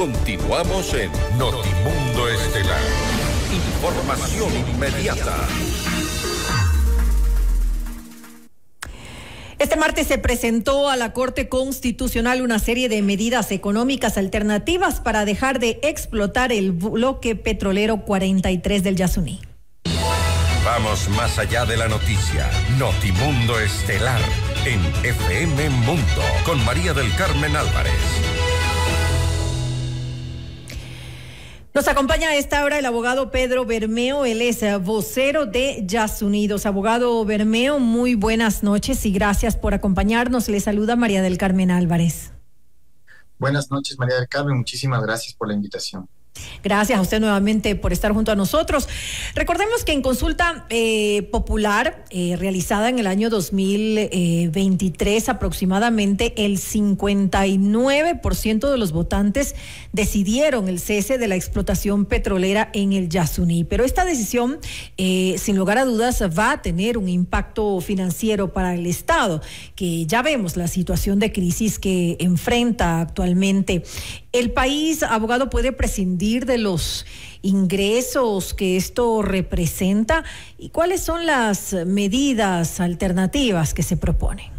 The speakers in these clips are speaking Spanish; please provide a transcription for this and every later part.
Continuamos en Notimundo Estelar. Información inmediata. Este martes se presentó a la Corte Constitucional una serie de medidas económicas alternativas para dejar de explotar el bloque petrolero 43 del Yasuní. Vamos más allá de la noticia. Notimundo Estelar en FM Mundo con María del Carmen Álvarez. Nos acompaña a esta hora el abogado Pedro Bermeo, él es vocero de Yasunidos. Abogado Bermeo, muy buenas noches y gracias por acompañarnos. Le saluda María del Carmen Álvarez. Buenas noches, María del Carmen, muchísimas gracias por la invitación. Gracias a usted nuevamente por estar junto a nosotros. Recordemos que en consulta popular realizada en el año 2023, aproximadamente el 59% de los votantes decidieron el cese de la explotación petrolera en el Yasuní. Pero esta decisión, sin lugar a dudas, va a tener un impacto financiero para el Estado, que ya vemos la situación de crisis que enfrenta actualmente. ¿El país, abogado, puede prescindir de los ingresos que esto representa? ¿Y cuáles son las medidas alternativas que se proponen?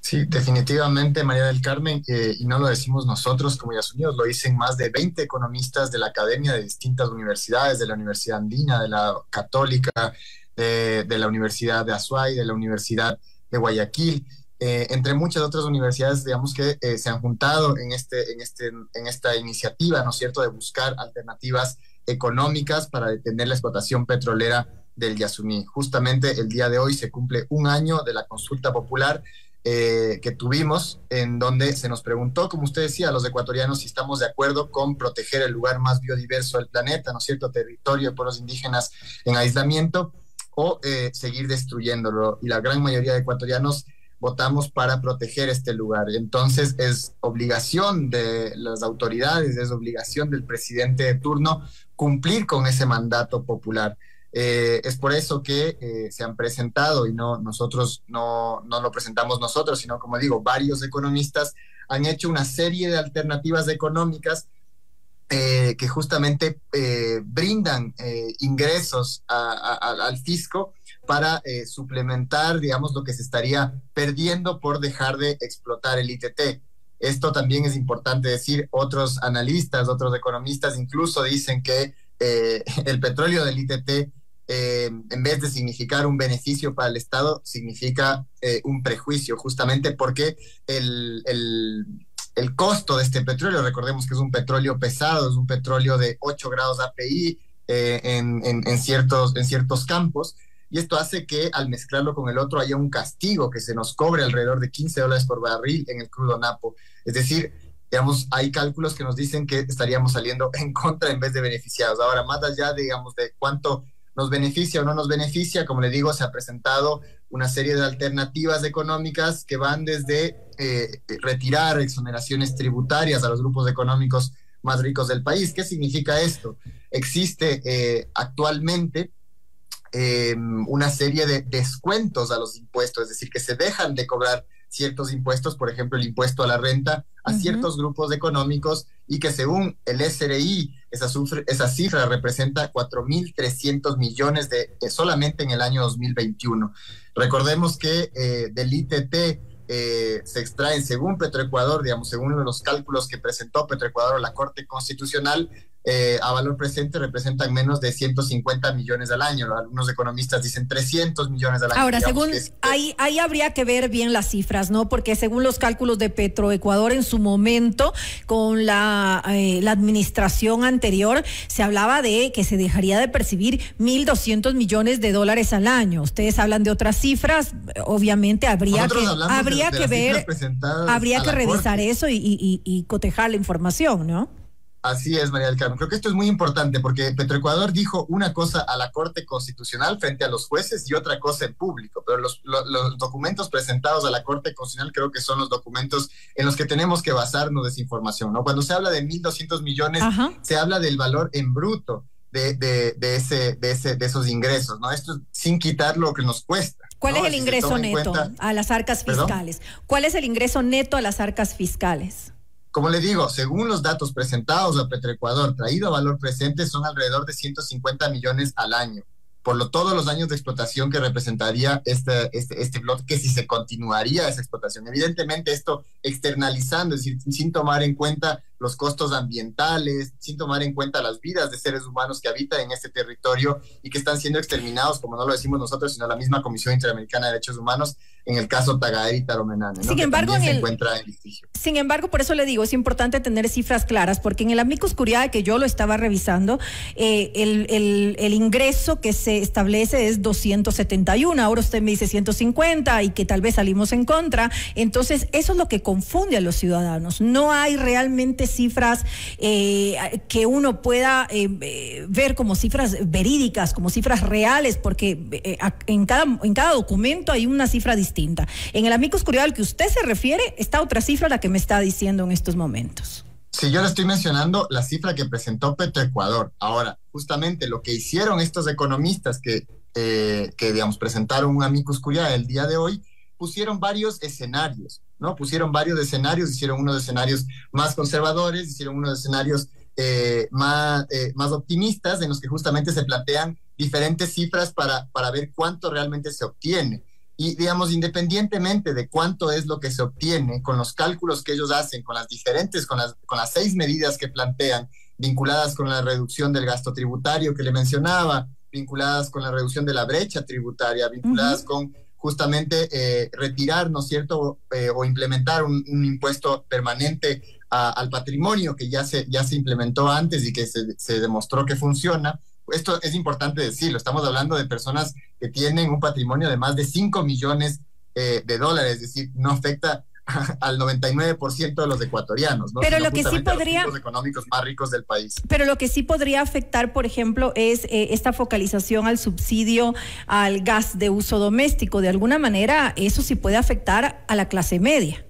Sí, definitivamente, María del Carmen, y no lo decimos nosotros como Yasunidos, lo dicen más de 20 economistas de la academia de distintas universidades, de la Universidad Andina, de la Católica, de la Universidad de Azuay, de la Universidad de Guayaquil, entre muchas otras universidades, digamos, que se han juntado en esta iniciativa, ¿no es cierto?, de buscar alternativas económicas para detener la explotación petrolera del Yasuní. Justamente el día de hoy se cumple un año de la consulta popular que tuvimos, en donde se nos preguntó, como usted decía, a los ecuatorianos si estamos de acuerdo con proteger el lugar más biodiverso del planeta, ¿no es cierto?, territorio de pueblos indígenas en aislamiento, o seguir destruyéndolo. Y la gran mayoría de ecuatorianos votamos para proteger este lugar. Entonces es obligación de las autoridades, es obligación del presidente de turno cumplir con ese mandato popular. Es por eso que se han presentado, y nosotros no lo presentamos nosotros, sino, como digo, varios economistas han hecho una serie de alternativas económicas que justamente brindan ingresos al fisco para suplementar, digamos, lo que se estaría perdiendo por dejar de explotar el ITT. Esto también es importante decir, otros analistas, otros economistas incluso dicen que el petróleo del ITT, en vez de significar un beneficio para el Estado, significa un prejuicio, justamente porque el costo de este petróleo, recordemos que es un petróleo pesado, es un petróleo de 8 grados API en ciertos campos, y esto hace que al mezclarlo con el otro haya un castigo que se nos cobre alrededor de $15 por barril en el crudo napo. Es decir, digamos, hay cálculos que nos dicen que estaríamos saliendo en contra en vez de beneficiados. Ahora, más allá, digamos, de cuánto nos beneficia o no nos beneficia, como le digo, se ha presentado una serie de alternativas económicas que van desde retirar exoneraciones tributarias a los grupos económicos más ricos del país. ¿Qué significa esto? Existe actualmente una serie de descuentos a los impuestos, es decir, que se dejan de cobrar ciertos impuestos, por ejemplo, el impuesto a la renta, a ciertos grupos económicos, y que según el SRI, esa cifra representa 4.300 millones solamente en el año 2021. Recordemos que del ITT se extraen, según Petroecuador, digamos, según los cálculos que presentó Petroecuador a la Corte Constitucional, a valor presente representan menos de 150 millones al año. Algunos economistas dicen 300 millones al año. Ahora, según ahí habría que ver bien las cifras, ¿no? Porque según los cálculos de Petroecuador en su momento, con la administración anterior, se hablaba de que se dejaría de percibir $1.200 millones al año. Ustedes hablan de otras cifras, obviamente habría que revisar eso y cotejar la información, ¿no? Así es, María del Carmen. Creo que esto es muy importante porque Petroecuador dijo una cosa a la Corte Constitucional frente a los jueces y otra cosa en público, pero los documentos presentados a la Corte Constitucional creo que son los documentos en los que tenemos que basarnos de esa información, ¿no? Cuando se habla de 1.200 millones, se habla del valor en bruto de esos ingresos, ¿no? Esto sin quitar lo que nos cuesta. ¿Cuál es el ingreso neto a las arcas fiscales? ¿Cuál es el ingreso neto a las arcas fiscales? Como le digo, según los datos presentados a Petroecuador, traído a valor presente, son alrededor de 150 millones al año. Todos los años de explotación que representaría este bloque, que si se continuaría esa explotación. Evidentemente esto externalizando, es decir, sin tomar en cuenta los costos ambientales, sin tomar en cuenta las vidas de seres humanos que habitan en este territorio y que están siendo exterminados, como no lo decimos nosotros, sino la misma Comisión Interamericana de Derechos Humanos, en el caso Tagader y Taromenane, ¿no? Sin embargo, se encuentra en litigio. Sin embargo, por eso le digo, es importante tener cifras claras, porque en el amicus curiae que yo lo estaba revisando, el ingreso que se establece es 271, ahora usted me dice 150 y que tal vez salimos en contra, entonces eso es lo que confunde a los ciudadanos. No hay realmente cifras que uno pueda ver como cifras verídicas, como cifras reales, porque en cada documento hay una cifra distinta. En el amicus curiae al que usted se refiere está otra cifra la que me está diciendo en estos momentos. Sí, yo le estoy mencionando la cifra que presentó Petroecuador. Ahora, justamente lo que hicieron estos economistas que digamos, presentaron un amicus curiae el día de hoy, pusieron varios escenarios, ¿no? Pusieron varios escenarios, hicieron unos escenarios más conservadores, hicieron unos escenarios más optimistas, en los que justamente se plantean diferentes cifras para ver cuánto realmente se obtiene. Y, digamos, independientemente de cuánto es lo que se obtiene, con los cálculos que ellos hacen, con las 6 medidas que plantean, vinculadas con la reducción del gasto tributario que le mencionaba, vinculadas con la reducción de la brecha tributaria, vinculadas con justamente retirar, ¿no es cierto?, o implementar un impuesto permanente al patrimonio que ya se implementó antes y que se demostró que funciona. Esto es importante decirlo, estamos hablando de personas que tienen un patrimonio de más de 5 millones de dólares, es decir, no afecta al 99% de los ecuatorianos, ¿no? Pero sino lo que sí podría, a los grupos económicos más ricos del país. Pero lo que sí podría afectar, por ejemplo, es esta focalización al subsidio al gas de uso doméstico. De alguna manera, eso sí puede afectar a la clase media.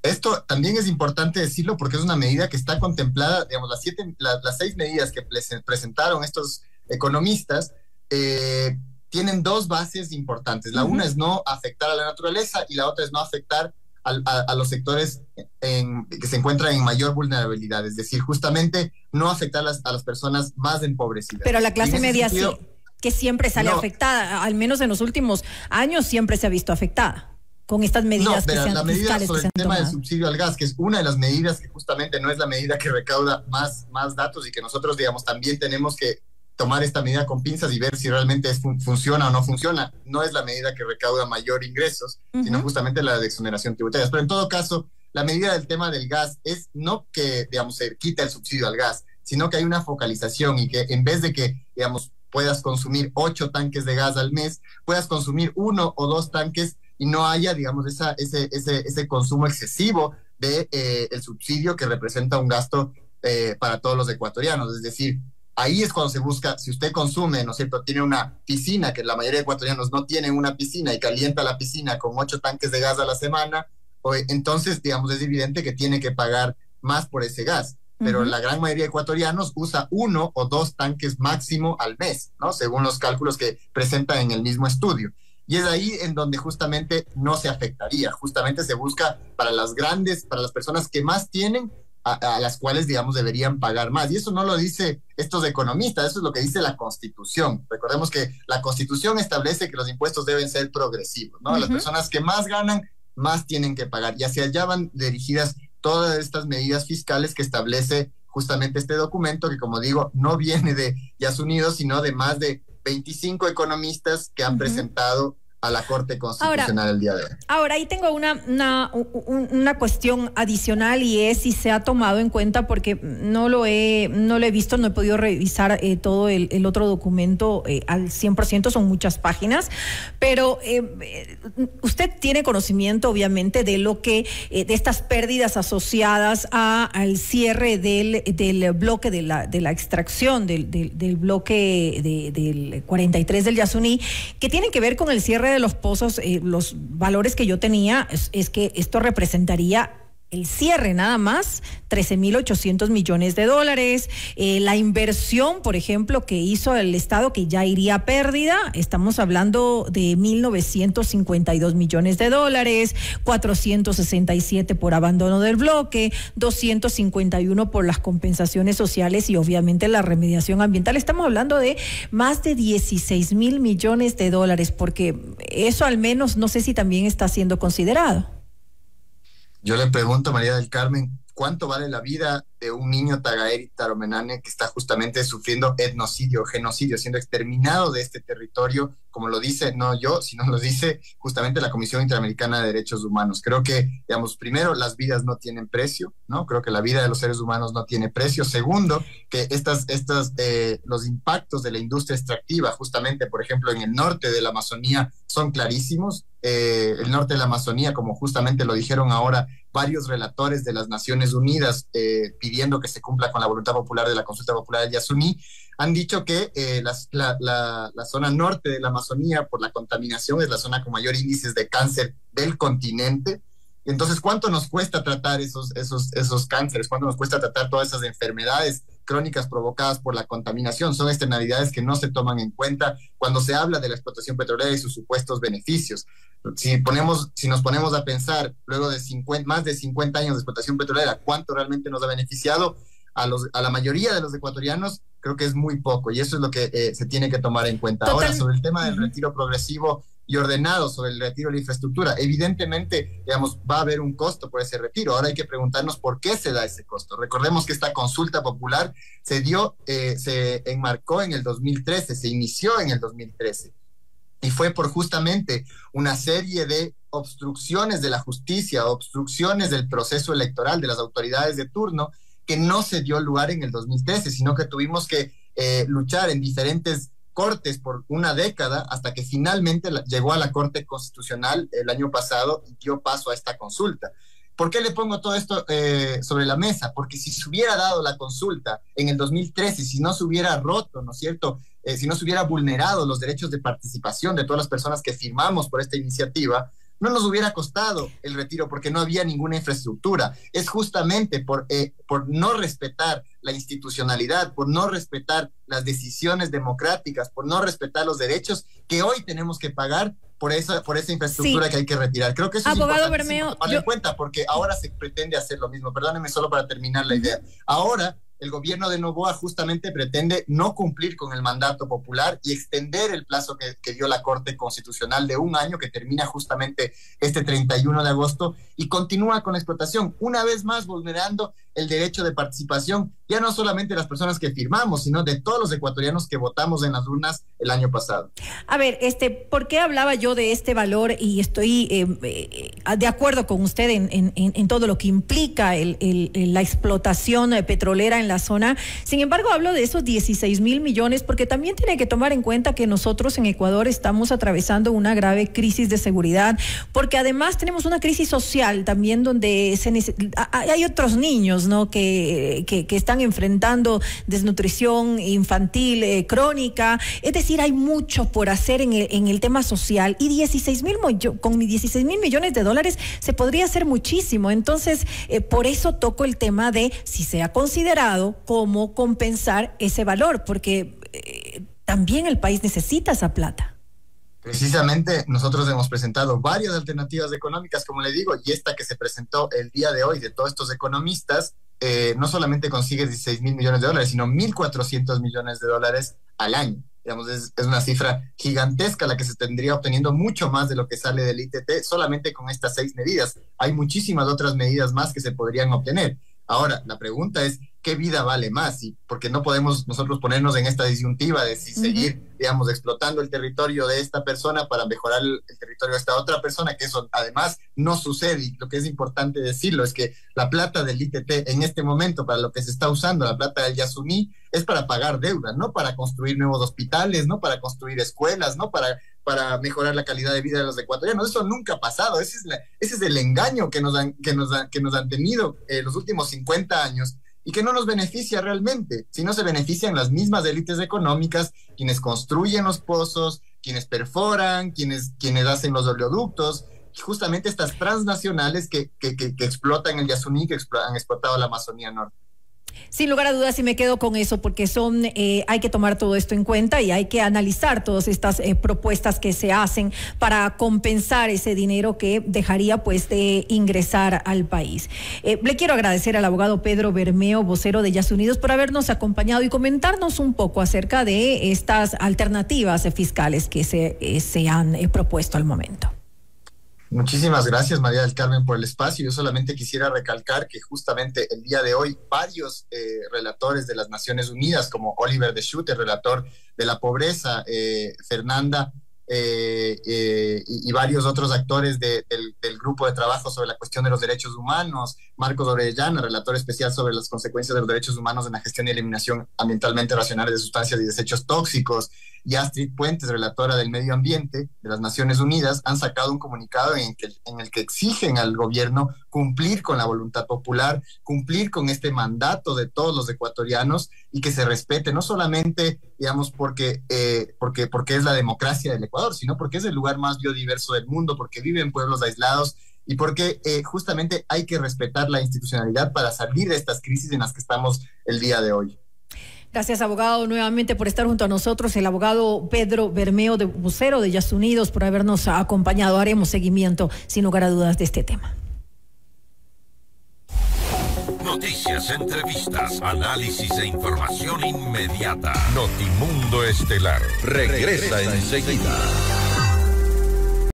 Esto también es importante decirlo porque es una medida que está contemplada, digamos, las 6 medidas que presentaron estos economistas tienen 2 bases importantes. La una es no afectar a la naturaleza y la otra es no afectar a los sectores que se encuentran en mayor vulnerabilidad, es decir, justamente no afectar a las personas más empobrecidas. Pero la clase media sentido, sí, que siempre sale afectada, al menos en los últimos años siempre se ha visto afectada con estas medidas. No, pero la medida sobre el tema del subsidio al gas, que es una de las medidas que justamente no es la medida que recauda más datos y que nosotros, digamos, también tenemos que tomar esta medida con pinzas y ver si realmente funciona o no funciona. No es la medida que recauda mayor ingresos, sino justamente la de exoneración tributaria. Pero en todo caso, la medida del tema del gas es no que, digamos, se quita el subsidio al gas, sino que hay una focalización y que en vez de que, digamos, puedas consumir 8 tanques de gas al mes, puedas consumir 1 o 2 tanques y no haya, digamos, ese consumo excesivo de el subsidio que representa un gasto para todos los ecuatorianos. Es decir, ahí es cuando se busca, si usted consume, ¿no es cierto?, tiene una piscina, que la mayoría de ecuatorianos no tienen una piscina y calienta la piscina con 8 tanques de gas a la semana, entonces, digamos, es evidente que tiene que pagar más por ese gas. Pero la gran mayoría de ecuatorianos usa 1 o 2 tanques máximo al mes, ¿no?, según los cálculos que presentan en el mismo estudio. Y es ahí en donde justamente no se afectaría, justamente se busca para las personas que más tienen, a las cuales, digamos, deberían pagar más. Y eso no lo dice estos economistas, eso es lo que dice la Constitución. Recordemos que la Constitución establece que los impuestos deben ser progresivos, ¿no? Las personas que más ganan, más tienen que pagar. Y hacia allá van dirigidas todas estas medidas fiscales que establece justamente este documento, que, como digo, no viene de Yasunidos, sino de más de 25 economistas que han presentado a la Corte Constitucional el día de hoy. Ahora, ahí tengo una cuestión adicional, y es si se ha tomado en cuenta, porque no lo he visto, no he podido revisar todo el otro documento al 100%, son muchas páginas, pero usted tiene conocimiento, obviamente, de lo que, de estas pérdidas asociadas al cierre del bloque de la extracción del bloque del 43 del Yasuní, que tienen que ver con el cierre de los pozos. Los valores que yo tenía es que esto representaría el cierre nada más, 13.800 millones de dólares. La inversión, por ejemplo, que hizo el Estado, que ya iría a pérdida, estamos hablando de 1.952 millones de dólares, 467 por abandono del bloque, 251 por las compensaciones sociales y obviamente la remediación ambiental. Estamos hablando de más de 16.000 millones de dólares, porque eso al menos no sé si también está siendo considerado. Yo le pregunto, María del Carmen, ¿cuánto vale la vida de un niño Tagaeri Taromenane que está justamente sufriendo etnocidio, genocidio, siendo exterminado de este territorio, como lo dice no yo, sino lo dice justamente la Comisión Interamericana de Derechos Humanos? Creo que, digamos, primero, las vidas no tienen precio, ¿no? Creo que la vida de los seres humanos no tiene precio. Segundo, que los impactos de la industria extractiva, justamente, por ejemplo, en el norte de la Amazonía, son clarísimos. El norte de la Amazonía, como justamente lo dijeron ahora varios relatores de las Naciones Unidas, pidiendo que se cumpla con la voluntad popular de la consulta popular del Yasuní, han dicho que la zona norte de la Amazonía, por la contaminación, es la zona con mayor índices de cáncer del continente. Entonces, ¿cuánto nos cuesta tratar esos cánceres? ¿Cuánto nos cuesta tratar todas esas enfermedades crónicas provocadas por la contaminación? Son externalidades que no se toman en cuenta cuando se habla de la explotación petrolera y sus supuestos beneficios. Si nos ponemos a pensar, luego de más de 50 años de explotación petrolera, ¿cuánto realmente nos ha beneficiado? A la mayoría de los ecuatorianos creo que es muy poco, y eso es lo que se tiene que tomar en cuenta. Total. Ahora, sobre el tema del retiro progresivo y ordenado, sobre el retiro de la infraestructura, evidentemente, digamos, va a haber un costo por ese retiro. Ahora hay que preguntarnos por qué se da ese costo. Recordemos que esta consulta popular se enmarcó en el 2013, se inició en el 2013, y fue por justamente una serie de obstrucciones de la justicia, obstrucciones del proceso electoral de las autoridades de turno, que no se dio lugar en el 2013, sino que tuvimos que luchar en diferentes cortes por una década hasta que finalmente llegó a la Corte Constitucional el año pasado y dio paso a esta consulta. ¿Por qué le pongo todo esto sobre la mesa? Porque si se hubiera dado la consulta en el 2013, si no se hubiera roto, ¿no es cierto?, si no se hubiera vulnerado los derechos de participación de todas las personas que firmamos por esta iniciativa, no nos hubiera costado el retiro, porque no había ninguna infraestructura. Es justamente por no respetar la institucionalidad, por no respetar las decisiones democráticas, por no respetar los derechos, que hoy tenemos que pagar por esa infraestructura, sí, que hay que retirar. Creo que eso Abogado es importante Bermeo, tomarlo en cuenta, porque ahora se pretende hacer lo mismo. Perdóneme solo para terminar la idea. Ahora el gobierno de Noboa justamente pretende no cumplir con el mandato popular y extender el plazo que dio la Corte Constitucional de un año, que termina justamente este 31 de agosto, y continúa con la explotación, una vez más vulnerando el derecho de participación, ya no solamente de las personas que firmamos, sino de todos los ecuatorianos que votamos en las urnas el año pasado. A ver, ¿por qué hablaba yo de este valor? Y estoy de acuerdo con usted en todo lo que implica la explotación petrolera en la zona. Sin embargo, hablo de esos 16.000 millones, porque también tiene que tomar en cuenta que nosotros en Ecuador estamos atravesando una grave crisis de seguridad, porque además tenemos una crisis social también, donde hay otros niños, ¿no?, que están enfrentando desnutrición infantil crónica. Es decir, hay mucho por hacer en el tema social, y con 16.000 millones de dólares se podría hacer muchísimo. Entonces, por eso toco el tema de si se ha considerado cómo compensar ese valor, porque también el país necesita esa plata. Precisamente nosotros hemos presentado varias alternativas económicas, como le digo, y esta que se presentó el día de hoy de todos estos economistas, no solamente consigue 16.000 millones de dólares, sino 1.400 millones de dólares al año. Digamos, es una cifra gigantesca la que se tendría obteniendo, mucho más de lo que sale del ITT solamente con estas 6 medidas. Hay muchísimas otras medidas más que se podrían obtener. Ahora, la pregunta es, ¿qué vida vale más? Y porque no podemos nosotros ponernos en esta disyuntiva de si seguir, digamos, explotando el territorio de esta persona para mejorar el territorio de esta otra persona, que eso además no sucede. Y lo que es importante decirlo es que la plata del ITT en este momento, para lo que se está usando, la plata del Yasuní, es para pagar deuda, no para construir nuevos hospitales, no para construir escuelas, no para mejorar la calidad de vida de los ecuatorianos. Eso nunca ha pasado. Ese es el engaño que nos han tenido los últimos 50 años, y que no nos beneficia realmente, sino se benefician las mismas élites económicas, quienes construyen los pozos, quienes perforan, quienes hacen los oleoductos, justamente estas transnacionales que explotan el Yasuní, que han explotado la Amazonía Norte. Sin lugar a dudas, y me quedo con eso, porque hay que tomar todo esto en cuenta y hay que analizar todas estas propuestas que se hacen para compensar ese dinero que dejaría pues de ingresar al país. Le quiero agradecer al abogado Pedro Bermeo, vocero de Yasunidos, por habernos acompañado y comentarnos un poco acerca de estas alternativas fiscales que se han propuesto al momento. Muchísimas gracias, María del Carmen, por el espacio. Yo solamente quisiera recalcar que justamente el día de hoy varios relatores de las Naciones Unidas, como Oliver de Schutter, relator de la pobreza, Fernanda y varios otros actores del grupo de trabajo sobre la cuestión de los derechos humanos, Marcos Orellana, relator especial sobre las consecuencias de los derechos humanos en la gestión y eliminación ambientalmente racionales de sustancias y desechos tóxicos, y Astrid Puentes, relatora del medio ambiente de las Naciones Unidas, han sacado un comunicado en el que exigen al gobierno cumplir con la voluntad popular, cumplir con este mandato de todos los ecuatorianos y que se respete, no solamente, digamos, porque es la democracia del Ecuador, sino porque es el lugar más biodiverso del mundo, porque viven pueblos aislados y porque justamente hay que respetar la institucionalidad para salir de estas crisis en las que estamos el día de hoy. Gracias, abogado, nuevamente por estar junto a nosotros, el abogado Pedro Bermeo, vocero de Yasunidos, por habernos acompañado. Haremos seguimiento, sin lugar a dudas, de este tema. Noticias, entrevistas, análisis e información inmediata. Notimundo Estelar regresa enseguida.